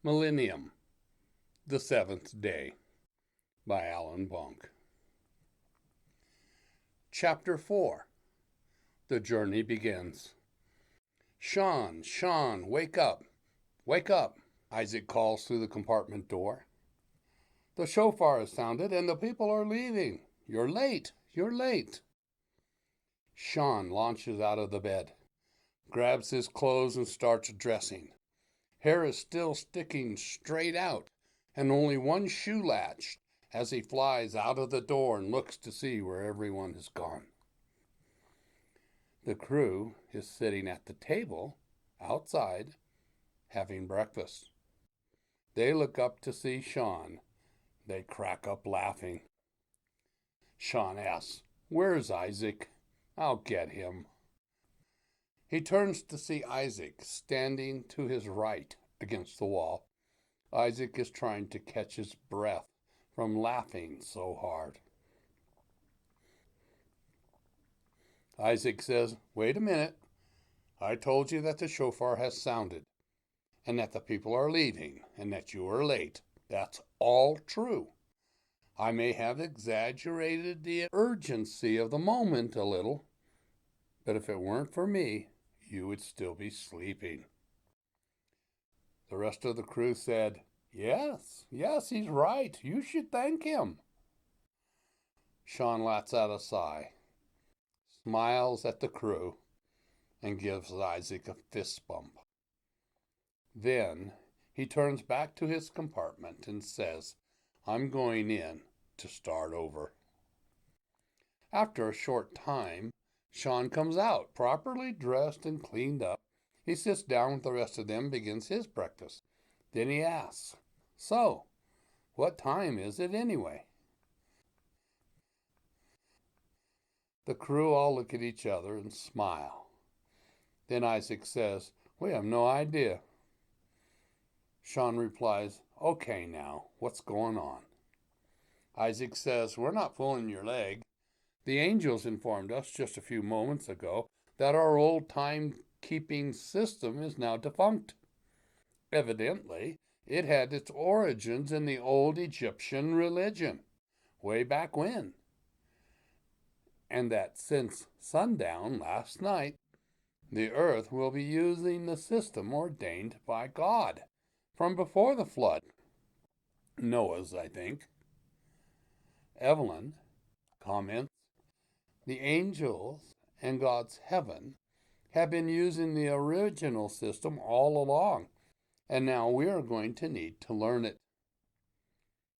Millennium, the Seventh Day, by Bonck. Chapter 4. The Journey Begins. Sean, wake up! Wake up! Isaac calls through the compartment door. The shofar has sounded and the people are leaving. You're late! You're late! Sean launches out of the bed, grabs his clothes and starts dressing. Hair is still sticking straight out, and only one shoe latched as he flies out of the door and looks to see where everyone has gone. The crew is sitting at the table outside having breakfast. They look up to see Sean. They crack up laughing. Sean asks, "Where's Isaac? I'll get him." He turns to see Isaac standing to his right against the wall. Isaac is trying to catch his breath from laughing so hard. Isaac says, "Wait a minute. I told you that the shofar has sounded, and that the people are leaving, and that you are late. That's all true. I may have exaggerated the urgency of the moment a little, but if it weren't for me, you would still be sleeping." The rest of the crew said, Yes, he's right. You should thank him." Sean lets out a sigh, smiles at the crew, and gives Isaac a fist bump. Then he turns back to his compartment and says, "I'm going in to start over." After a short time, Sean comes out, properly dressed and cleaned up. He sits down with the rest of them, begins his breakfast. Then he asks, "So, what time is it anyway?" The crew all look at each other and smile. Then Isaac says, "We have no idea." Sean replies, "Okay now, what's going on?" Isaac says, "We're not pulling your leg. The angels informed us just a few moments ago that our old time-keeping system is now defunct. Evidently, it had its origins in the old Egyptian religion, way back when. And that since sundown last night, the earth will be using the system ordained by God from before the flood. Noah's, I think." Evelyn comments, "The angels and God's heaven have been using the original system all along, and now we are going to need to learn it."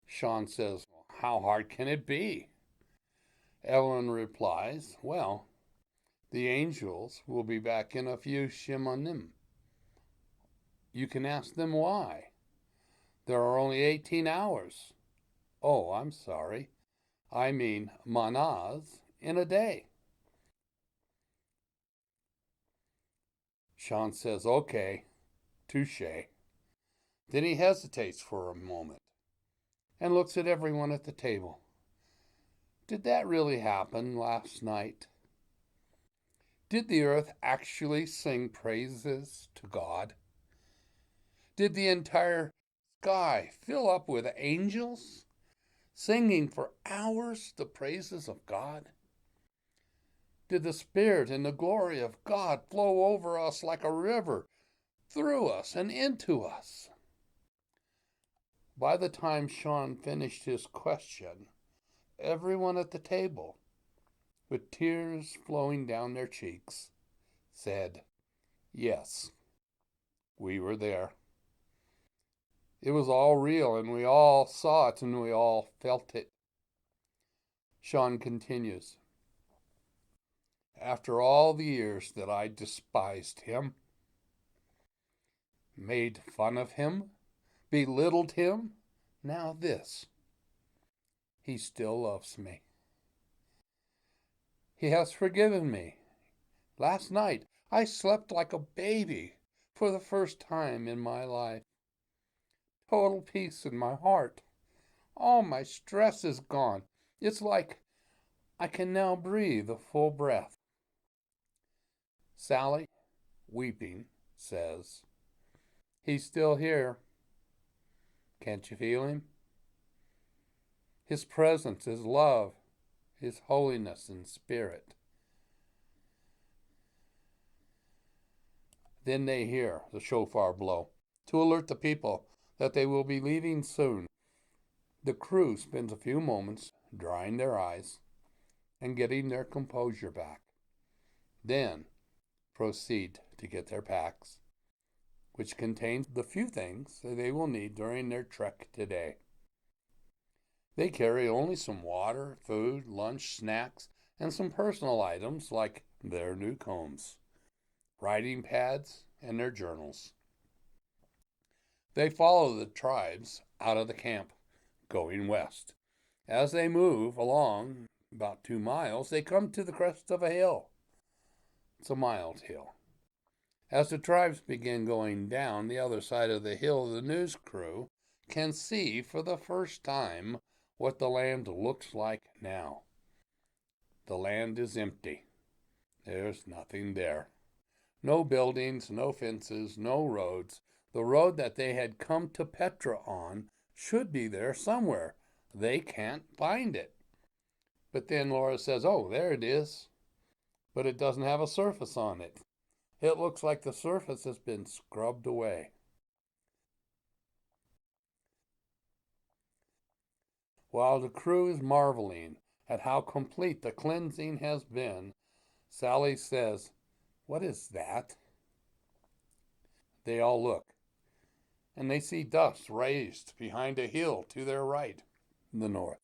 Sean says, "How hard can it be?" Evelyn replies, "Well, the angels will be back in a few shemanim. You can ask them why. There are only 18 hours. Oh, I'm sorry. I mean manas in a day." Sean says, "Okay, touche." Then he hesitates for a moment and looks at everyone at the table. Did that really happen last night? Did the earth actually sing praises to God? Did the entire sky fill up with angels singing for hours the praises of God? Did the Spirit and the glory of God flow over us like a river, through us and into us? By the time Sean finished his question, everyone at the table, with tears flowing down their cheeks, said, "Yes, we were there. It was all real, and we all saw it, and we all felt it." Sean continues, "After all the years that I despised him, made fun of him, belittled him, now this. He still loves me. He has forgiven me. Last night, I slept like a baby for the first time in my life. Total peace in my heart. All my stress is gone. It's like I can now breathe a full breath." Sally, weeping, says, "He's still here. Can't you feel him? His presence, his love, his holiness and spirit. Then they hear the shofar blow to alert the people that they will be leaving soon. The crew spends a few moments drying their eyes and getting their composure back. Then proceed to get their packs, which contains the few things that they will need during their trek today. They carry only some water, food, lunch, snacks, and some personal items like their new combs, writing pads, and their journals. They follow the tribes out of the camp, going west. As they move along about 2 miles, they come to the crest of a hill. It's a mild hill. As the tribes begin going down the other side of the hill, the news crew can see for the first time what the land looks like now. The land is empty. There's nothing there. No buildings, no fences, no roads. The road that they had come to Petra on should be there somewhere. They can't find it. But then Laura says, oh, there it is. But it doesn't have a surface on it. It looks like the surface has been scrubbed away. While the crew is marveling at how complete the cleansing has been, Sally says, what is that? They all look, and they see dust raised behind a hill to their right, the north.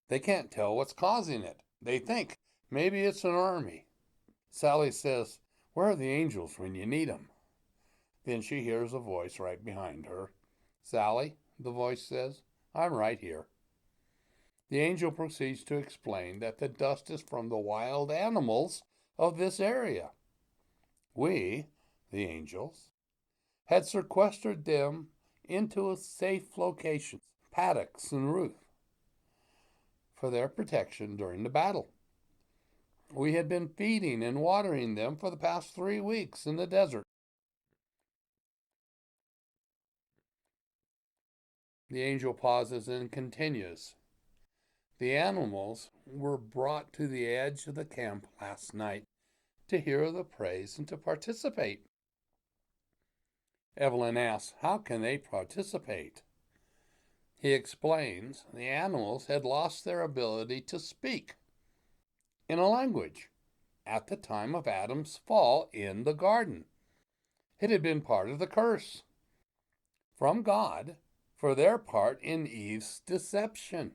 They can't tell what's causing it. They think maybe it's an army. Sally says, where are the angels when you need them? Then she hears a voice right behind her. Sally, the voice says, I'm right here. The angel proceeds to explain that the dust is from the wild animals of this area. We, the angels, had sequestered them into a safe location, paddocks and roof, for their protection during the battle. We had been feeding and watering them for the past 3 weeks in the desert. The angel pauses and continues. The animals were brought to the edge of the camp last night to hear the praise and to participate. Evelyn asks, how can they participate? He explains the animals had lost their ability to speak in a language at the time of Adam's fall in the garden. It had been part of the curse from God for their part in Eve's deception.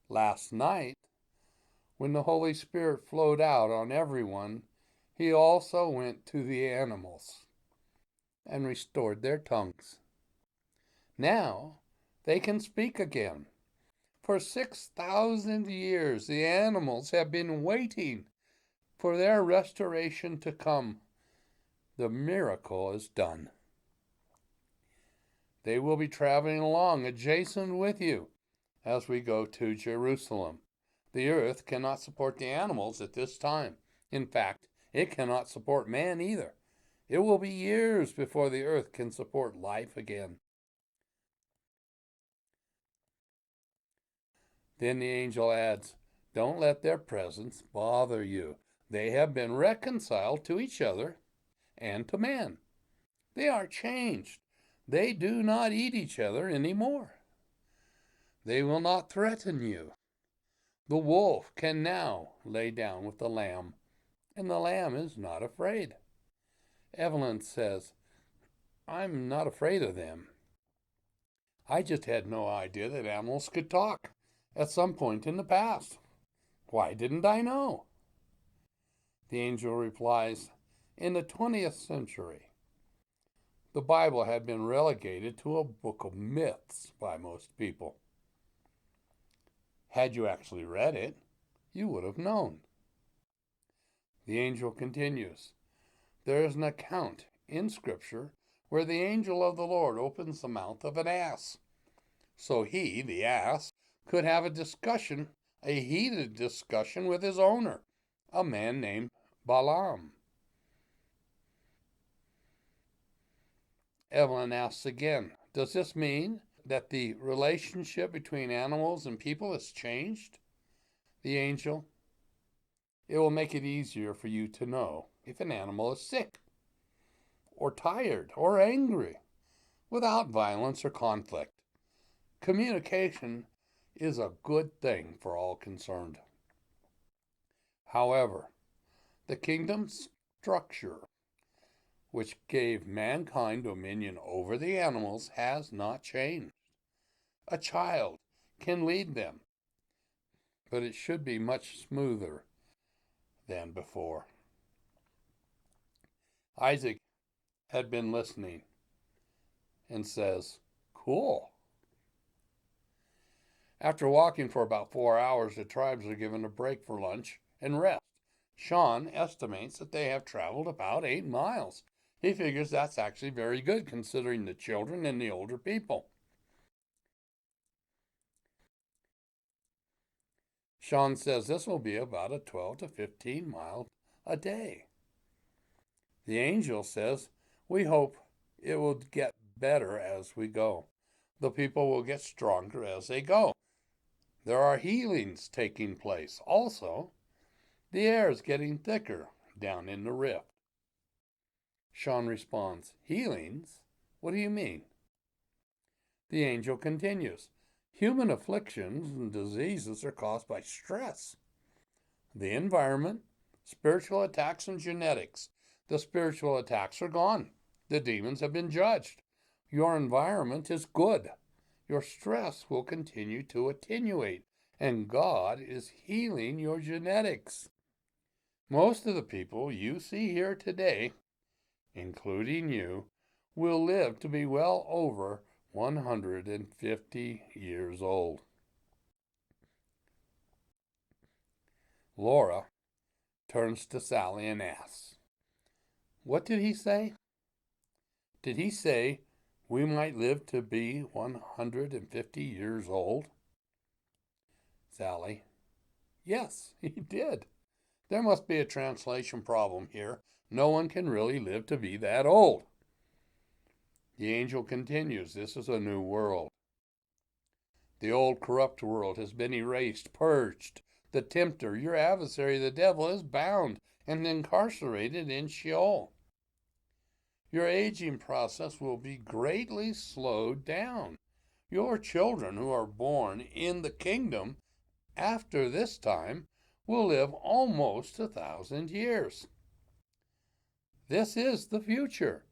Last night, when the Holy Spirit flowed out on everyone, he also went to the animals and restored their tongues. Now they can speak again. For 6,000 years, the animals have been waiting for their restoration to come. The miracle is done. They will be traveling along adjacent with you as we go to Jerusalem. The earth cannot support the animals at this time. In fact, it cannot support man either. It will be years before the earth can support life again. Then the angel adds, don't let their presence bother you. They have been reconciled to each other and to man. They are changed. They do not eat each other anymore. They will not threaten you. The wolf can now lay down with the lamb, and the lamb is not afraid. Evelyn says, I'm not afraid of them. I just had no idea that animals could talk at some point in the past. Why didn't I know? The angel replies, in the 20th century, the Bible had been relegated to a book of myths by most people. Had you actually read it, you would have known. The angel continues, there is an account in Scripture where the angel of the Lord opens the mouth of an ass. So he, the ass, could have a heated discussion with his owner, a man named Balaam. Evelyn asks again, does this mean that the relationship between animals and people has changed? The angel. It will make it easier for you to know if an animal is sick, or tired, or angry, without violence or conflict. Communication is a good thing for all concerned. However, the kingdom's structure, which gave mankind dominion over the animals, has not changed. A child can lead them, but it should be much smoother than before. Isaac had been listening and says, "Cool." After walking for about 4 hours, the tribes are given a break for lunch and rest. Sean estimates that they have traveled about 8 miles. He figures that's actually very good considering the children and the older people. Sean says this will be about a 12 to 15 mile a day. The angel says, "We hope it will get better as we go. The people will get stronger as they go. There are healings taking place. Also, the air is getting thicker down in the rift." Sean responds, "Healings? What do you mean?" The angel continues, "Human afflictions and diseases are caused by stress, the environment, spiritual attacks, and genetics. The spiritual attacks are gone. The demons have been judged. Your environment is good. Your stress will continue to attenuate, and God is healing your genetics. Most of the people you see here today, including you, will live to be well over 150 years old." Laura turns to Sally and asks, "What did he say? Did he say we might live to be 150 years old?" Sally, "Yes, he did. There must be a translation problem here. No one can really live to be that old." The angel continues, "This is a new world. The old corrupt world has been erased, purged. The tempter, your adversary, the devil, is bound and incarcerated in Sheol. Your aging process will be greatly slowed down. Your children who are born in the kingdom after this time will live almost 1,000 years. This is the future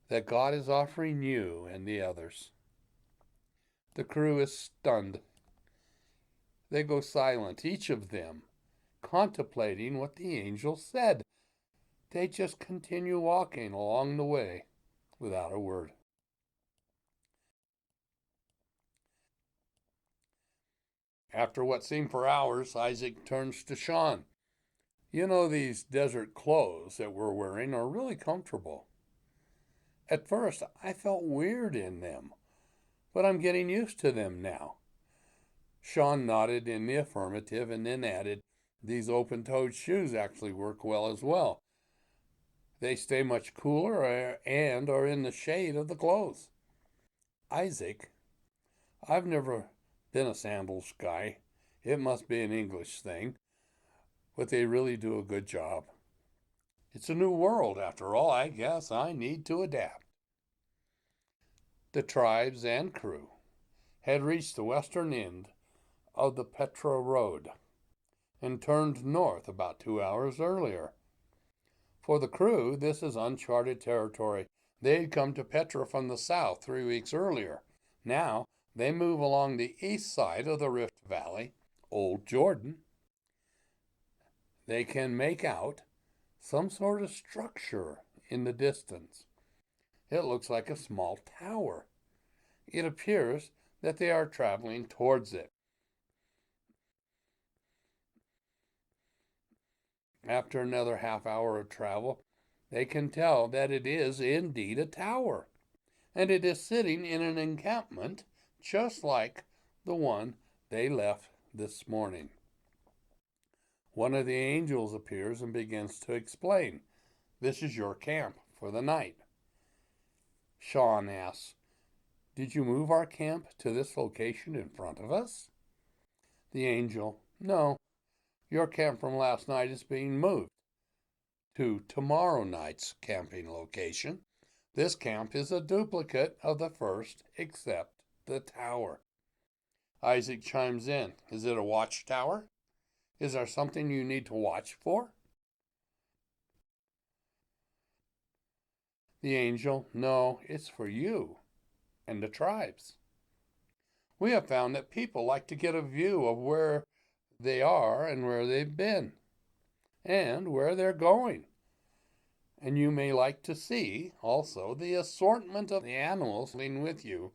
that God is offering you and the others." The crew is stunned. They go silent, each of them contemplating what the angel said. They just continue walking along the way without a word. After what seemed for hours, Isaac turns to Sean. "You know, these desert clothes that we're wearing are really comfortable. At first, I felt weird in them, but I'm getting used to them now." Sean nodded in the affirmative and then added, "These open-toed shoes actually work well as well. They stay much cooler and are in the shade of the clothes." "Isaac, I've never been a sandals guy. It must be an English thing, but they really do a good job. It's a new world, after all. I guess I need to adapt." The tribes and crew had reached the western end of the Petra Road and turned north about 2 hours earlier. For the crew, this is uncharted territory. They had come to Petra from the south 3 weeks earlier. Now they move along the east side of the Rift Valley, Old Jordan. They can make out some sort of structure in the distance. It looks like a small tower. It appears that they are traveling towards it. After another half hour of travel, they can tell that it is indeed a tower, and it is sitting in an encampment just like the one they left this morning. One of the angels appears and begins to explain, "This is your camp for the night." Sean asks, Did you move our camp to this location in front of us? The angel, no, your camp from last night is being moved to tomorrow night's camping location. This camp is a duplicate of the first, except the tower. Isaac chimes in. Is it a watchtower? Is there something you need to watch for? The angel, no, it's for you and the tribes. We have found that people like to get a view of where they are and where they've been and where they're going. And you may like to see also the assortment of the animals living with you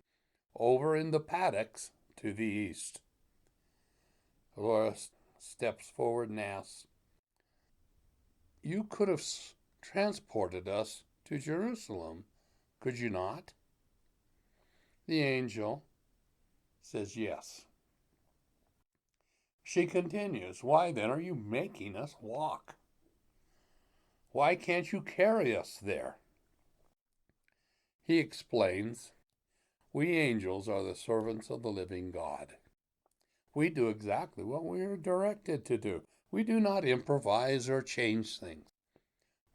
over in the paddocks to the east. Laura steps forward and asks, you could have transported us to Jerusalem, could you not? The angel says yes. She continues, why then are you making us walk? Why can't you carry us there? He explains, we angels are the servants of the living God. We do exactly what we are directed to do. We do not improvise or change things.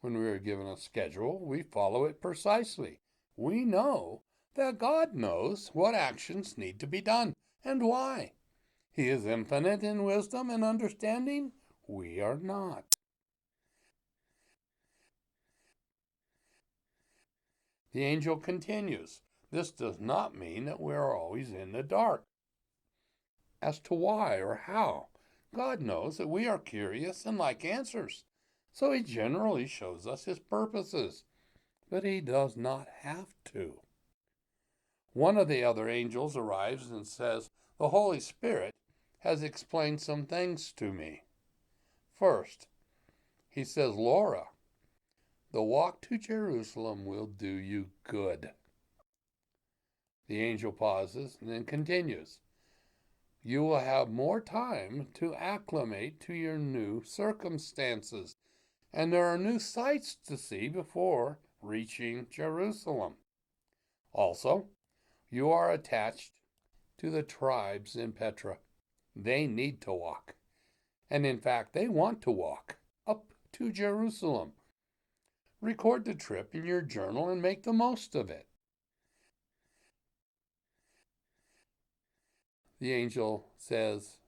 When we are given a schedule, we follow it precisely. We know that God knows what actions need to be done and why. He is infinite in wisdom and understanding. We are not. The angel continues, this does not mean that we are always in the dark as to why or how. God knows that we are curious and like answers, so he generally shows us his purposes, but he does not have to. One of the other angels arrives and says, the Holy Spirit has explained some things to me. First, he says, Laura, the walk to Jerusalem will do you good. The angel pauses and then continues. You will have more time to acclimate to your new circumstances, and there are new sights to see before reaching Jerusalem. Also, you are attached to the tribes in Petra. They need to walk, and in fact, they want to walk up to Jerusalem. Record the trip in your journal and make the most of it. The angel says,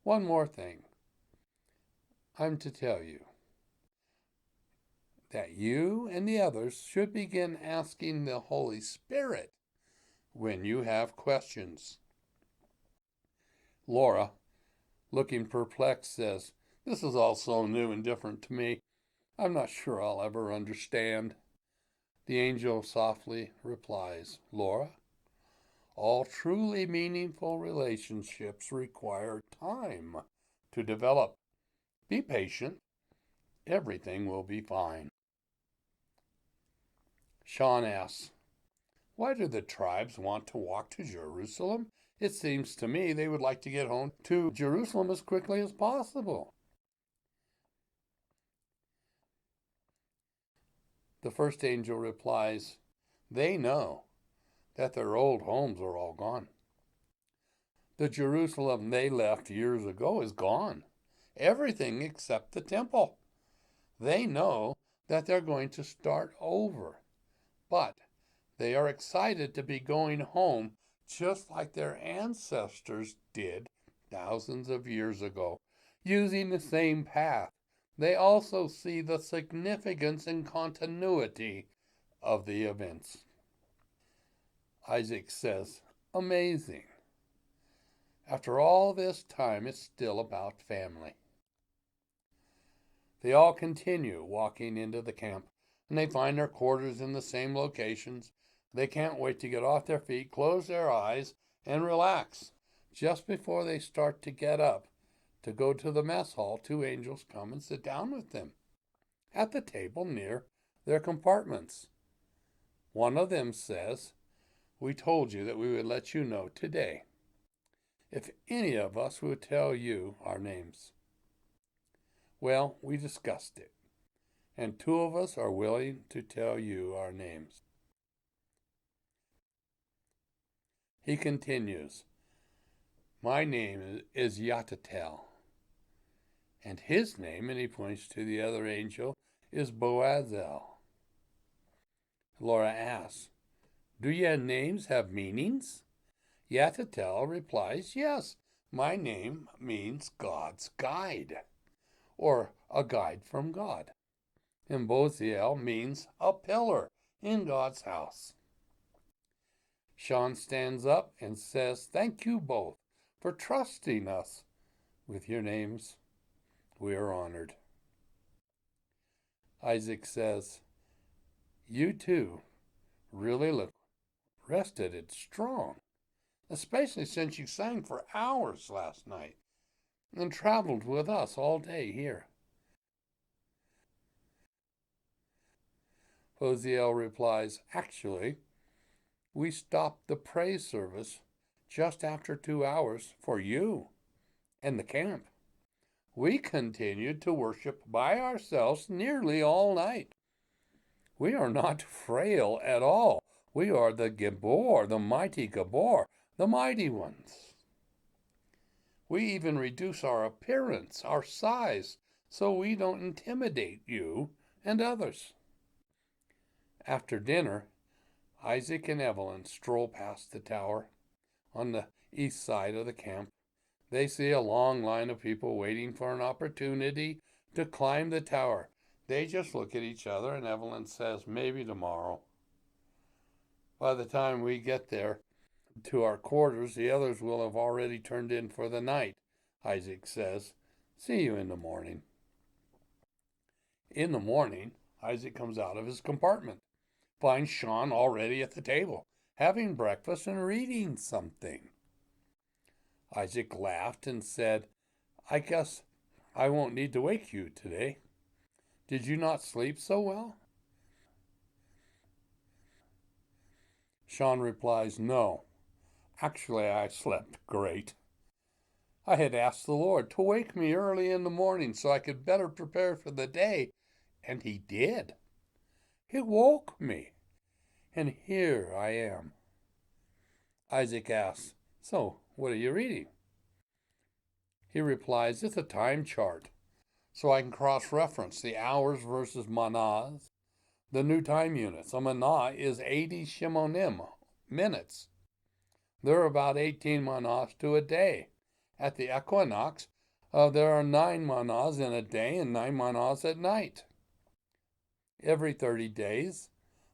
one more thing. I'm to tell you that you and the others should begin asking the Holy Spirit when you have questions. Laura, looking perplexed, says, this is all so new and different to me. I'm not sure I'll ever understand. The angel softly replies, Laura, all truly meaningful relationships require time to develop. Be patient. Everything will be fine. Sean asks, why do the tribes want to walk to Jerusalem? It seems to me they would like to get home to Jerusalem as quickly as possible. The first angel replies, they know that their old homes are all gone. The Jerusalem they left years ago is gone. Everything except the temple. They know that they're going to start over, but they are excited to be going home just like their ancestors did thousands of years ago, using the same path. They also see the significance and continuity of the events. Isaac says, amazing. After all this time, it's still about family. They all continue walking into the camp, and they find their quarters in the same locations. They can't wait to get off their feet, close their eyes, and relax. Just before they start to get up to go to the mess hall, two angels come and sit down with them at the table near their compartments. One of them says, we told you that we would let you know today if any of us would tell you our names. Well, we discussed it, and two of us are willing to tell you our names. He continues, my name is Yatatel, and his name, and he points to the other angel, is Boazel. Laura asks, do your names have meanings? Yatatel replies, yes, my name means God's guide, or a guide from God. And Boziel means a pillar in God's house. Sean stands up and says, thank you both for trusting us with your names. We are honored. Isaac says, you two really look rested and strong, especially since you sang for hours last night and traveled with us all day here. Hosiel replies, actually, we stopped the praise service just after 2 hours for you and the camp. We continued to worship by ourselves nearly all night. We are not frail at all. We are the Gibor, the mighty Gibor, the mighty ones. We even reduce our appearance, our size, so we don't intimidate you and others. After dinner, Isaac and Evelyn stroll past the tower on the east side of the camp. They see a long line of people waiting for an opportunity to climb the tower. They just look at each other, and Evelyn says, maybe tomorrow. By the time we get there to our quarters, the others will have already turned in for the night, Isaac says. See you in the morning. In the morning, Isaac comes out of his compartment, finds Sean already at the table, having breakfast and reading something. Isaac laughed and said, I guess I won't need to wake you today. Did you not sleep so well? Sean replies, no. Actually, I slept great. I had asked the Lord to wake me early in the morning so I could better prepare for the day, and he did. He woke me, and here I am. Isaac asks, so what are you reading? He replies, it's a time chart, so I can cross-reference the hours versus manas, the new time units. A mana is 80 shimonim, minutes. There are about 18 manas to a day. At the equinox, there are 9 manas in a day and 9 manas at night. Every 30 days,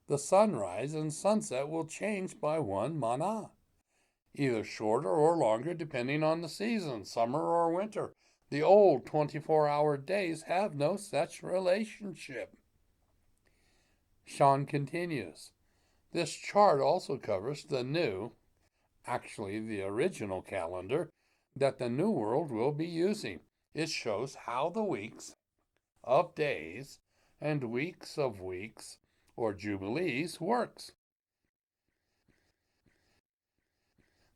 the sunrise and sunset will change by 1 mana, either shorter or longer depending on the season, summer or winter. The old 24-hour days have no such relationship. Sean continues, this chart also covers the new, actually the original calendar, that the New World will be using. It shows how the weeks of days and weeks of weeks, or jubilees, works.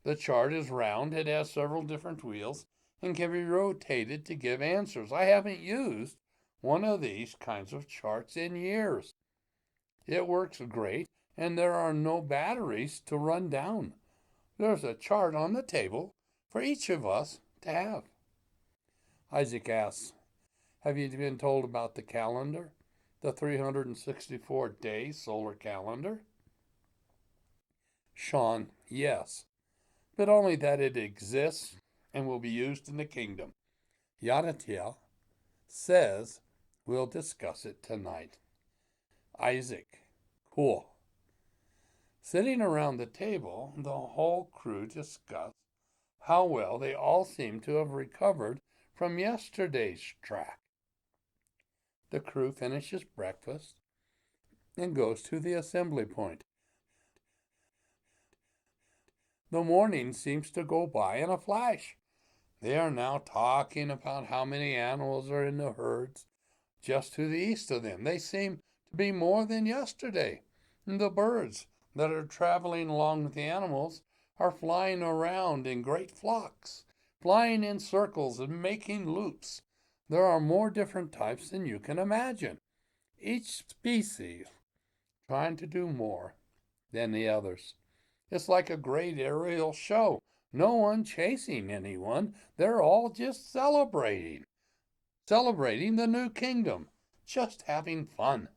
The chart is round, it has several different wheels, and can be rotated to give answers. I haven't used one of these kinds of charts in years. It works great, and there are no batteries to run down. There's a chart on the table for each of us to have. Isaac asks, have you been told about the calendar, the 364-day solar calendar? Sean, yes, but only that it exists and will be used in the kingdom. Yadatiel says we'll discuss it tonight. Isaac, cool. Sitting around the table, the whole crew discussed how well they all seem to have recovered from yesterday's track. The crew finishes breakfast and goes to the assembly point. The morning seems to go by in a flash. They are now talking about how many animals are in the herds just to the east of them. They seem to be more than yesterday. And the birds that are traveling along with the animals are flying around in great flocks, flying in circles and making loops. There are more different types than you can imagine, each species trying to do more than the others. It's like a great aerial show. No one chasing anyone. They're all just celebrating. Celebrating the new kingdom. Just having fun.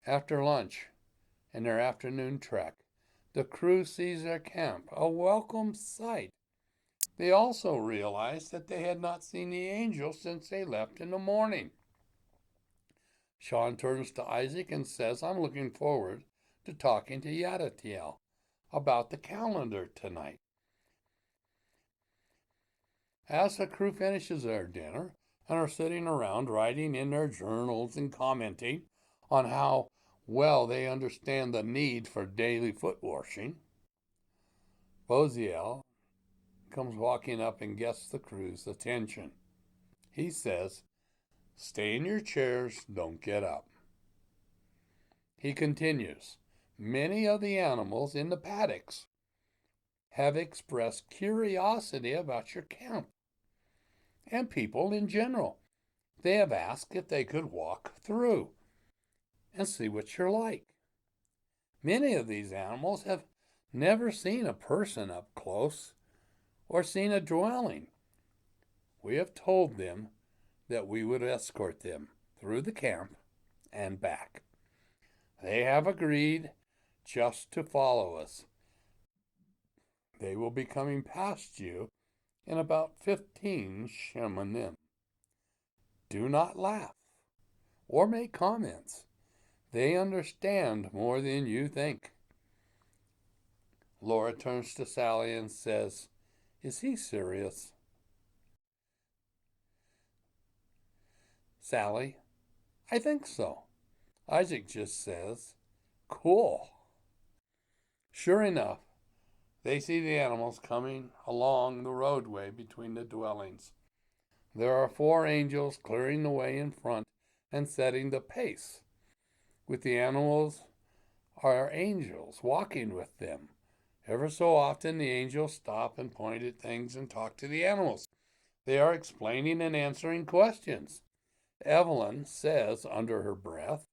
After lunch and their afternoon trek, the crew sees their camp, a welcome sight. They also realize that they had not seen the angel since they left in the morning. Sean turns to Isaac and says, I'm looking forward to talking to Yadatiel about the calendar tonight. As the crew finishes their dinner and are sitting around writing in their journals and commenting on how well they understand the need for daily foot washing, Boziel comes walking up and gets the crew's attention. He says, Stay in your chairs, don't get up. He continues, Many of the animals in the paddocks have expressed curiosity about your camp, and people in general. They have asked if they could walk through and see what you're like. Many of these animals have never seen a person up close or seen a dwelling. We have told them that we would escort them through the camp and back. They have agreed just to follow us. They will be coming past you in about 15 shemanim. Do not laugh or make comments. They understand more than you think. Laura turns to Sally and says, Is he serious? Sally, I think so. Isaac just says, Cool. Sure enough, they see the animals coming along the roadway between the dwellings. There are 4 angels clearing the way in front and setting the pace. With the animals are angels walking with them. Ever so often, the angels stop and point at things and talk to the animals. They are explaining and answering questions. Evelyn says under her breath,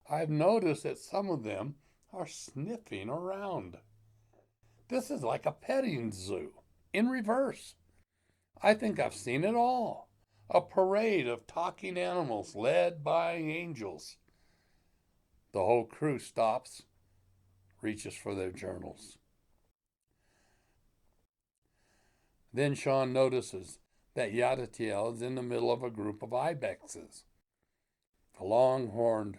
I've noticed that some of them are sniffing around. This is like a petting zoo in reverse. I think I've seen it all. A parade of talking animals led by angels. The whole crew stops, reaches for their journals. Then Sean notices that Yadatiel is in the middle of a group of ibexes, long-horned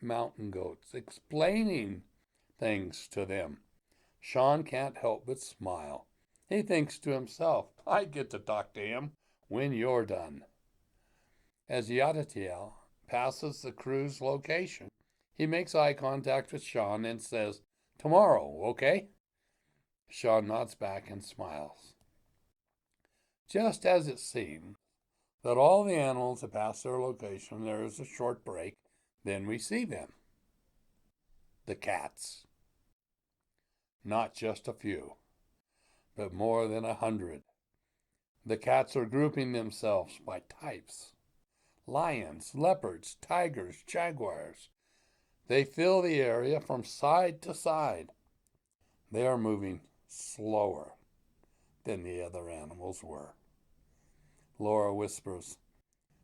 mountain goats, explaining things to them. Sean can't help but smile. He thinks to himself, I get to talk to him when you're done. As Yadatiel passes the crew's location, he makes eye contact with Sean and says, Tomorrow, okay? Sean nods back and smiles. Just as it seems that all the animals have passed their location, there is a short break. Then we see them. The cats. Not just a few, but more than 100. The cats are grouping themselves by types. Lions, leopards, tigers, jaguars. They fill the area from side to side. They are moving slower than the other animals were. Laura whispers,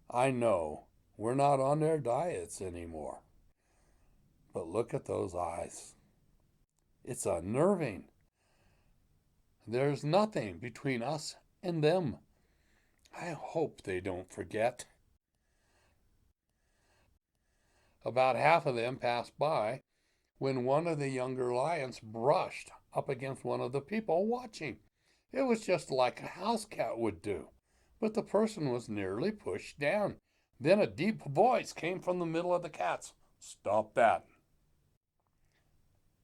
I know we're not on their diets anymore. But look at those eyes. It's unnerving. There's nothing between us and them. I hope they don't forget. About half of them passed by when one of the younger lions brushed up against one of the people watching. It was just like a house cat would do, but the person was nearly pushed down. Then a deep voice came from the middle of the cats. Stop that.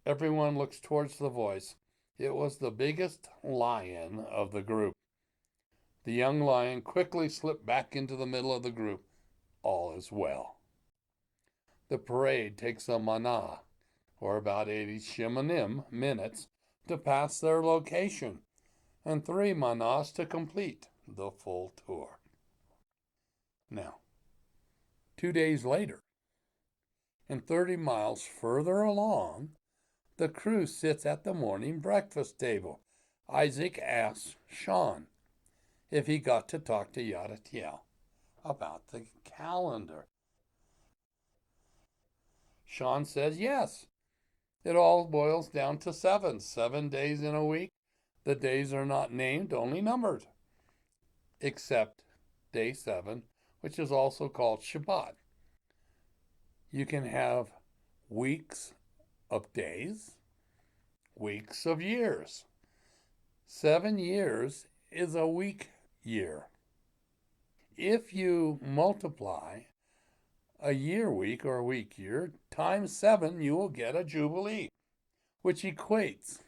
Everyone looks towards the voice. It was the biggest lion of the group. The young lion quickly slipped back into the middle of the group. All is well. The parade takes a manah, or about 80 shemanim minutes, to pass their location, and 3 manahs to complete the full tour. Now, 2 days later, and 30 miles further along, The crew sits at the morning breakfast table. Isaac asks Sean if he got to talk to Yadatiel about the calendar. Sean says yes. It all boils down to 7 days in a week. The days are not named, only numbered, except day 7, which is also called Shabbat. You can have weeks of days, weeks of years. 7 years is a week year. If you multiply a year week or a week year times 7, you will get a jubilee, which equates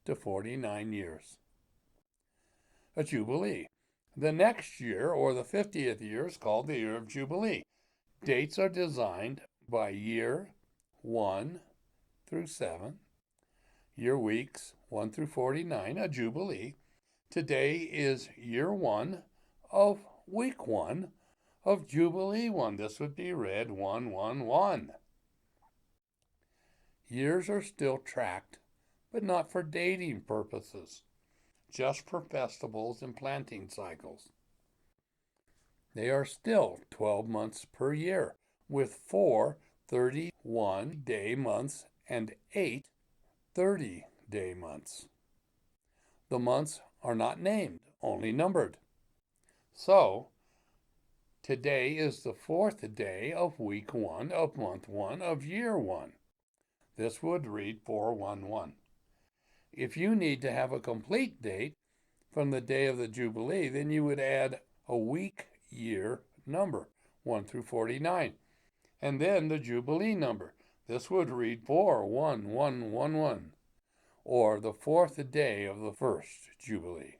to 49 years. A jubilee. The next year, or the 50th year, is called the year of jubilee. Dates are designed by year 1 through 7, year weeks 1 through 49, a jubilee. Today is year 1 of week 1 of Jubilee 1. This would be read 111. Years are still tracked, but not for dating purposes, just for festivals and planting cycles. They are still 12 months per year, with 4 31-day months and 8 30-day months. The months are not named, only numbered. So, today is the 4th day of week 1 of month 1 of year 1. This would read 411. If you need to have a complete date from the day of the Jubilee, then you would add a week year number, 1 through 49, and then the Jubilee number. This would read 41111, or the 4th day of the first Jubilee.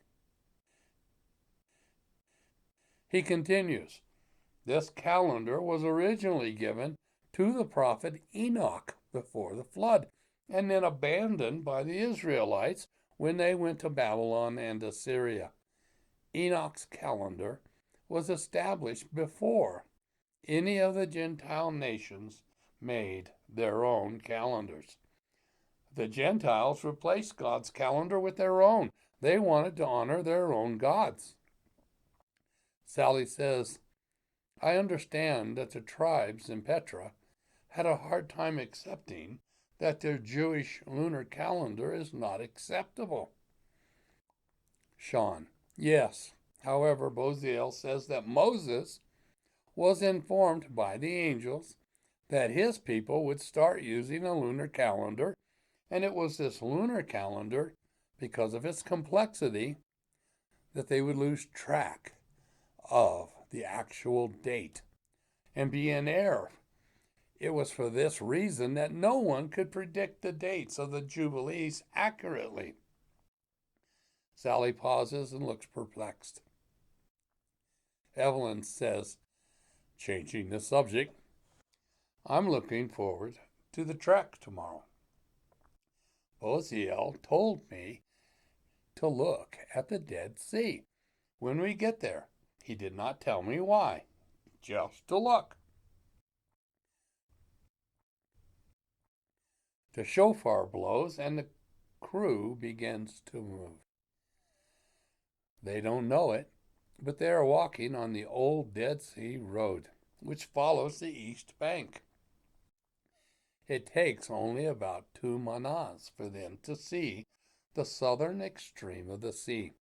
He continues, this calendar was originally given to the prophet Enoch before the flood, and then abandoned by the Israelites when they went to Babylon and Assyria. Enoch's calendar was established before any of the Gentile nations made their own calendars. The Gentiles replaced God's calendar with their own. They wanted to honor their own gods. Sally says, I understand that the tribes in Petra had a hard time accepting that their Jewish lunar calendar is not acceptable. Sean, yes. However, Boziel says that Moses was informed by the angels that his people would start using a lunar calendar, and it was this lunar calendar, because of its complexity, that they would lose track of the actual date and be in error. It was for this reason that no one could predict the dates of the Jubilees accurately. Sally pauses and looks perplexed. Evelyn says, changing the subject, I'm looking forward to the trek tomorrow. Boziel told me to look at the Dead Sea when we get there. He did not tell me why, just to look. The shofar blows and the crew begins to move. They don't know it, but they are walking on the old Dead Sea Road, which follows the east bank. It takes only about 2 manas for them to see the southern extreme of the sea,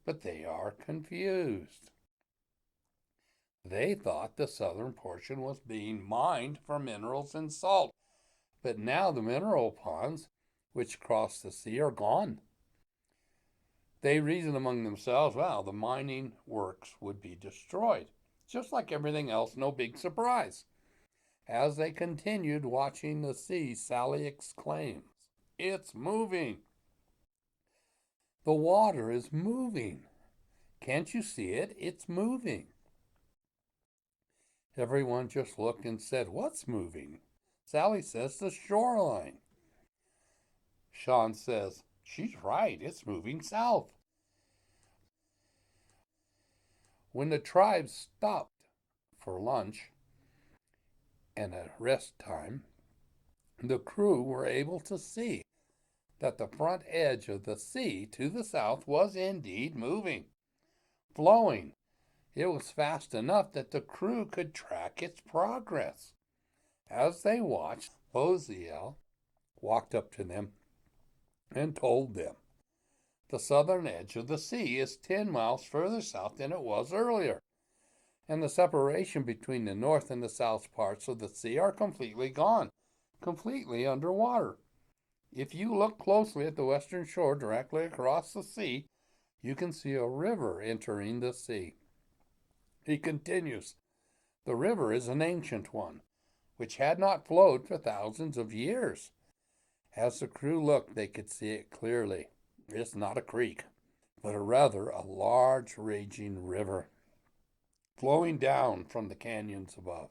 but they are confused. They thought the southern portion was being mined for minerals and salt, but now the mineral ponds which cross the sea are gone. They reasoned among themselves, well, the mining works would be destroyed. Just like everything else, no big surprise. As they continued watching the sea, Sally exclaims, it's moving. The water is moving. Can't you see it? It's moving. Everyone just looked and said, what's moving? Sally says, the shoreline. Sean says, she's right, it's moving south. When the tribes stopped for lunch and a rest time, The crew were able to see that the front edge of the sea to the south was indeed moving, flowing. It was fast enough that the crew could track its progress. As they watched, Boziel walked up to them and told them, "The southern edge of the sea is 10 miles further south than it was earlier, and the separation between the north and the south parts of the sea are completely gone, completely underwater. If you look closely at the western shore directly across the sea, you can see a river entering the sea." He continues, "The river is an ancient one, which had not flowed for thousands of years." As the crew looked, they could see it clearly. It's not a creek, but a large raging river flowing down from the canyons above.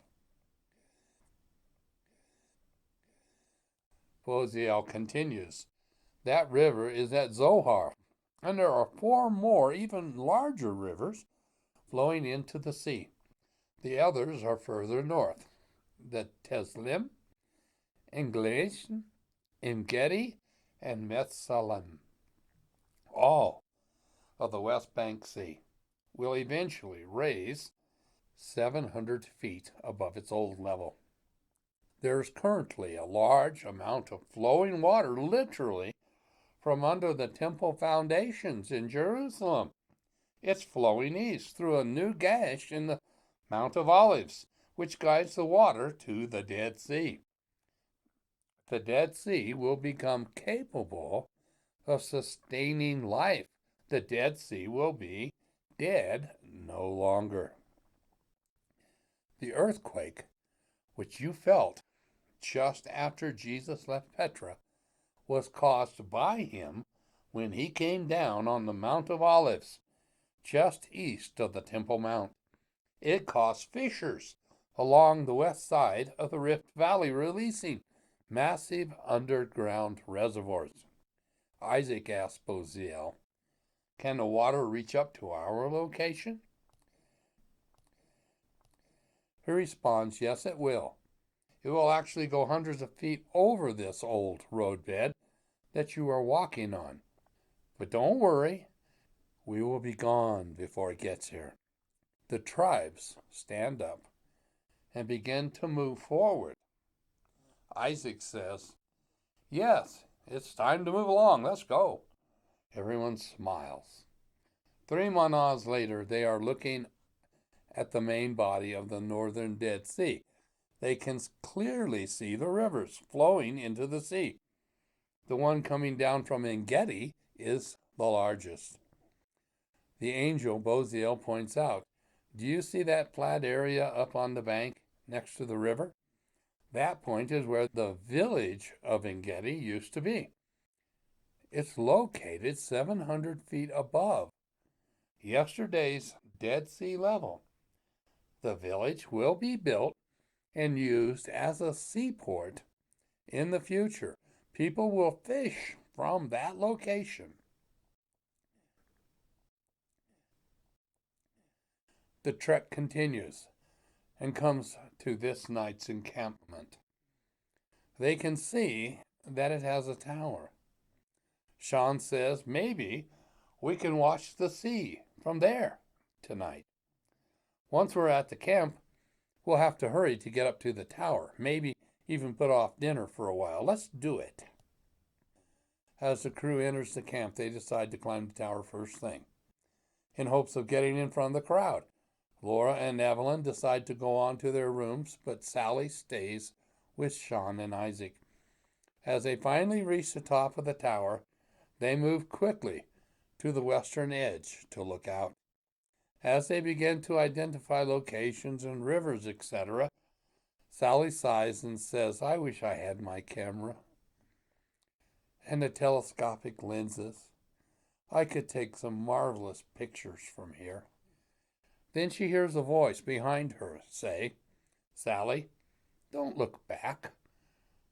Boziel continues, "That river is at Zohar, and there are 4 more, even larger rivers flowing into the sea. The others are further north, the Teslim, English, Engedi, and Metsalim. All of the West Bank Sea will eventually raise 700 feet above its old level. There's currently a large amount of flowing water, literally, from under the temple foundations in Jerusalem. It's flowing east through a new gash in the Mount of Olives, which guides the water to the Dead Sea. The Dead Sea will become capable of sustaining life. The Dead Sea will be dead no longer. The earthquake, which you felt just after Jesus left Petra, was caused by him when he came down on the Mount of Olives, just east of the Temple Mount. It caused fissures along the west side of the Rift Valley, releasing massive underground reservoirs. Isaac asked Boziel, "Can the water reach up to our location?" He responds, "Yes, it will. It will actually go hundreds of feet over this old roadbed that you are walking on. But don't worry, we will be gone before it gets here." The tribes stand up and begin to move forward. Isaac says, "Yes, it's time to move along. Let's go." Everyone smiles. 3 manas later, they are looking at the main body of the northern Dead Sea. They can clearly see the rivers flowing into the sea. The one coming down from Engedi is the largest. The angel Boziel points out, "Do you see that flat area up on the bank next to the river? That point is where the village of Engedi used to be. It's located 700 feet above yesterday's Dead Sea level. The village will be built and used as a seaport in the future. People will fish from that location." The trek continues and comes to this night's encampment. They can see that it has a tower. Sean says, "Maybe we can watch the sea from there tonight. Once we're at the camp, we'll have to hurry to get up to the tower, maybe even put off dinner for a while. Let's do it." As the crew enters the camp, they decide to climb the tower first thing, in hopes of getting in front of the crowd. Laura and Evelyn decide to go on to their rooms, but Sally stays with Sean and Isaac. As they finally reach the top of the tower, they move quickly to the western edge to look out. As they begin to identify locations and rivers, etc., Sally sighs and says, "I wish I had my camera and the telescopic lenses. I could take some marvelous pictures from here." Then she hears a voice behind her say, "Sally, don't look back.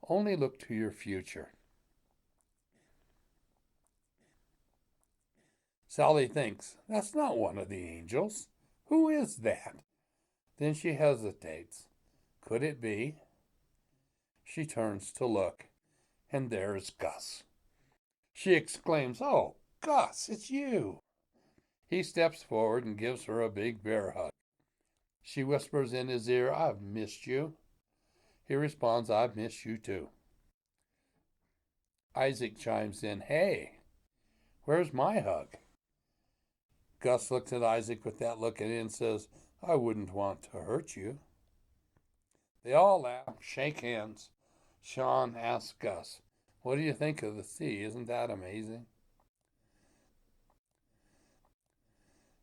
Only look to your future." Sally thinks, "That's not one of the angels. Who is that?" Then she hesitates. Could it be? She turns to look, and there is Gus. She exclaims, "Oh, Gus, it's you." He steps forward and gives her a big bear hug. She whispers in his ear, "I've missed you." He responds, "I've missed you too." Isaac chimes in, "Hey, where's my hug?" Gus looks at Isaac with that look in it and says, "I wouldn't want to hurt you." They all laugh, shake hands. Sean asks Gus, "What do you think of the sea? Isn't that amazing?"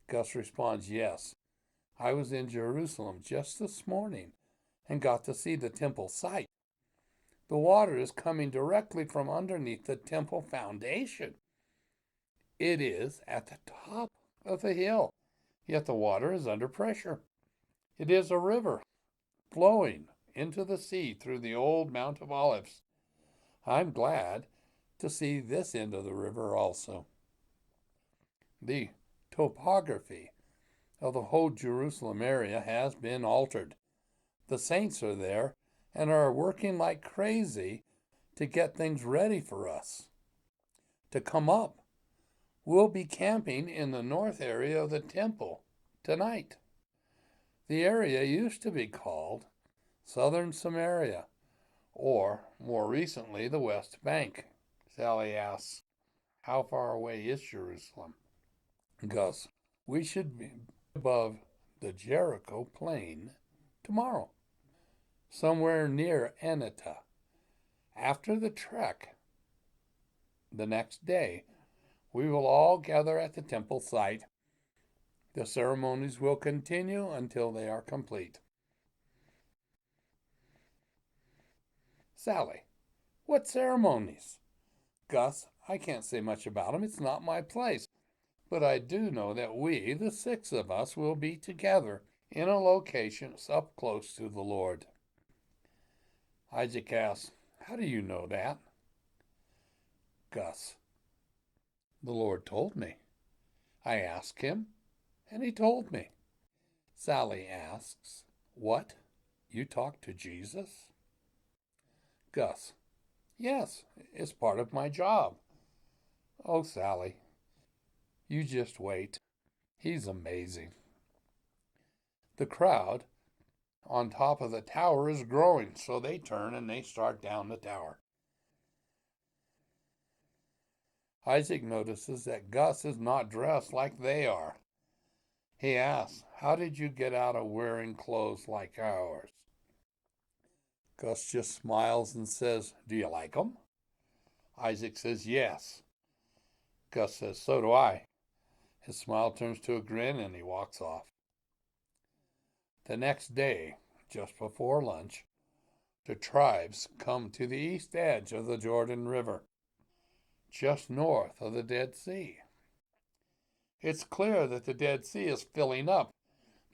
Gus responds, "Yes, I was in Jerusalem just this morning and got to see the temple site. The water is coming directly from underneath the temple foundation. It is at the top of the hill, yet the water is under pressure. It is a river flowing into the sea through the old Mount of Olives. I'm glad to see this end of the river also." The topography of the whole Jerusalem area has been altered. The saints are there and are working like crazy to get things ready for us to come up. We'll be camping in the north area of the temple tonight. The area used to be called Southern Samaria, or more recently, the West Bank. Sally asks, "How far away is Jerusalem?" Gus, "We should be above the Jericho plain tomorrow, somewhere near Anata. After the trek, the next day, we will all gather at the temple site. The ceremonies will continue until they are complete." Sally, "What ceremonies?" Gus, "I can't say much about them. It's not my place. But I do know that we, the six of us, will be together in a location up close to the Lord." Isaac asks, "How do you know that?" Gus, "The Lord told me. I asked him, and he told me." Sally asks, "What? You talked to Jesus?" Gus, "Yes, it's part of my job." "Oh, Sally, you just wait. He's amazing." The crowd on top of the tower is growing, so they turn and they start down the tower. Isaac notices that Gus is not dressed like they are. He asks, "How did you get out of wearing clothes like ours?" Gus just smiles and says, "Do you like them?" Isaac says, "Yes." Gus says, "So do I." His smile turns to a grin and he walks off. The next day, just before lunch, the tribes come to the east edge of the Jordan River, just north of the Dead Sea. It's clear that the Dead Sea is filling up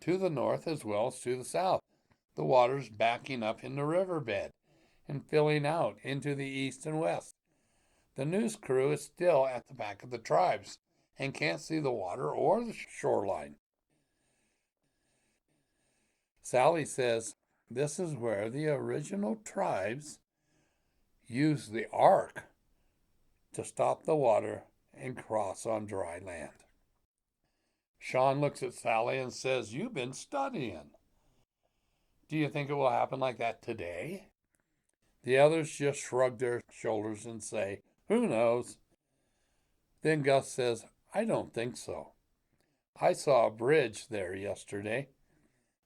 to the north as well as to the south. The water's backing up in the riverbed and filling out into the east and west. The news crew is still at the back of the tribes and can't see the water or the shoreline. Sally says this is where the original tribes used the ark to stop the water and cross on dry land. Sean looks at Sally and says, "You've been studying. Do you think it will happen like that today?" The others just shrug their shoulders and say, "Who knows?" Then Gus says, "I don't think so. I saw a bridge there yesterday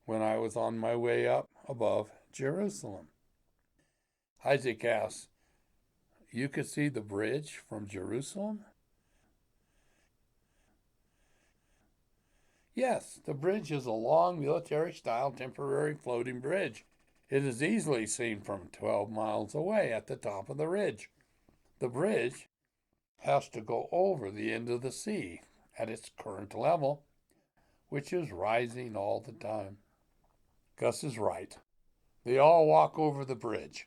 when I was on my way up above Jerusalem." Isaac asks, "You could see the bridge from Jerusalem?" "Yes, the bridge is a long military-style temporary floating bridge. It is easily seen from 12 miles away at the top of the ridge. The bridge has to go over the end of the sea at its current level, which is rising all the time." Gus is right. They all walk over the bridge.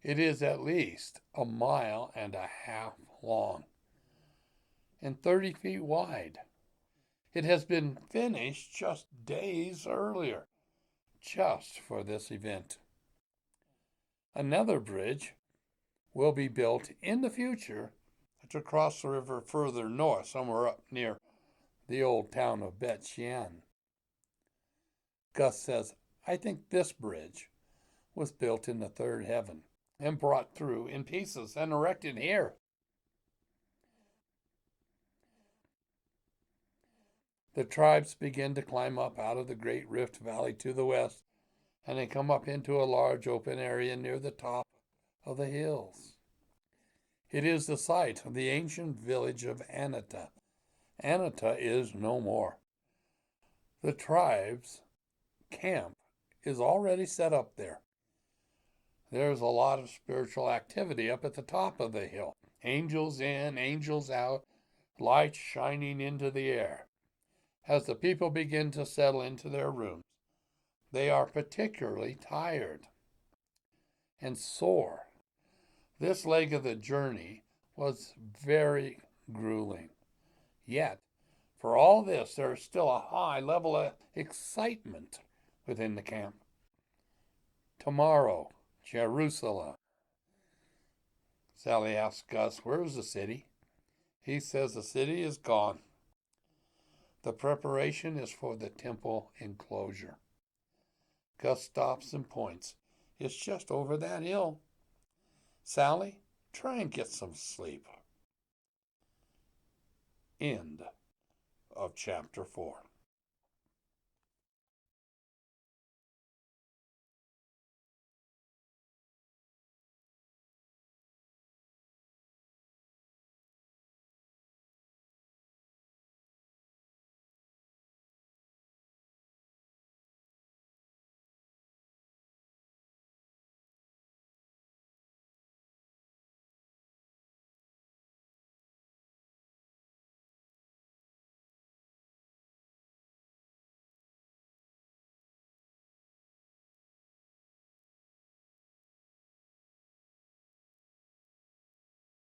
It is at least 1.5 miles long and 30 feet wide. It has been finished just days earlier, just for this event. Another bridge will be built in the future to cross the river further north, somewhere up near the old town of Bet Shean. Gus says, I think this bridge was built in the third heaven and brought through in pieces and erected here. The tribes begin to climb up out of the great rift valley to the west, and they come up into a large open area near the top of the hills. It is the site of the ancient village of Anata. Anata is no more. The tribe's camp is already set up there. There's a lot of spiritual activity up at the top of the hill. Angels in, angels out, lights shining into the air. As the people begin to settle into their rooms, they are particularly tired and sore. This leg of the journey was very grueling. Yet, for all this, there is still a high level of excitement within the camp. Tomorrow, Jerusalem. Sally asks Gus, where's the city? He says the city is gone. The preparation is for the temple enclosure. Gus stops and points. It's just over that hill. Sally, try and get some sleep. End of chapter 4.